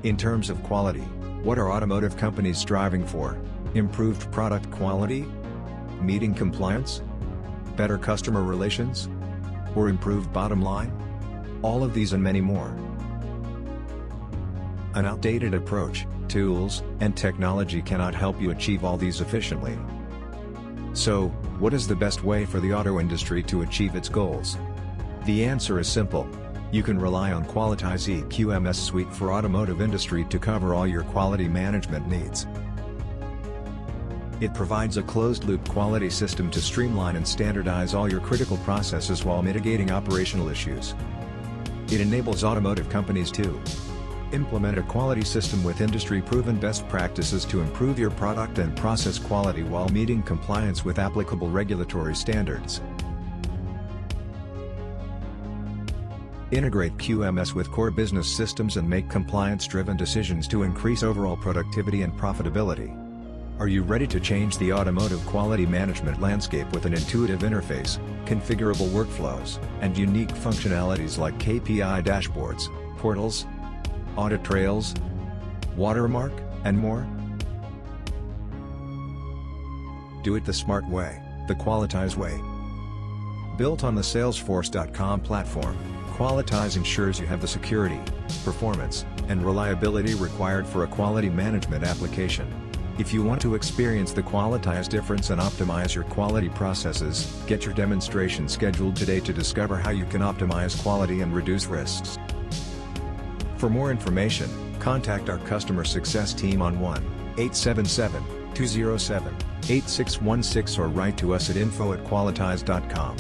In terms of quality, what are automotive companies striving for? Improved product quality? Meeting compliance? Better customer relations? Or improved bottom line? All of these and many more. An outdated approach, tools, and technology cannot help you achieve all these efficiently. So, what is the best way for the auto industry to achieve its goals? The answer is simple. You can rely on Qualityze EQMS suite for automotive industry to cover all your quality management needs. It provides a closed-loop quality system to streamline and standardize all your critical processes while mitigating operational issues. It enables automotive companies to implement a quality system with industry-proven best practices to improve your product and process quality while meeting compliance with applicable regulatory standards. Integrate QMS with core business systems and make compliance-driven decisions to increase overall productivity and profitability. Are you ready to change the automotive quality management landscape with an intuitive interface, configurable workflows, and unique functionalities like KPI dashboards, portals, audit trails, watermark, and more? Do it the smart way, the Qualityze way. Built on the Salesforce.com platform, Qualityze ensures you have the security, performance, and reliability required for a quality management application. If you want to experience the Qualityze difference and optimize your quality processes, get your demonstration scheduled today to discover how you can optimize quality and reduce risks. For more information, contact our customer success team on 1-877-207-8616 or write to us at info@qualityze.com.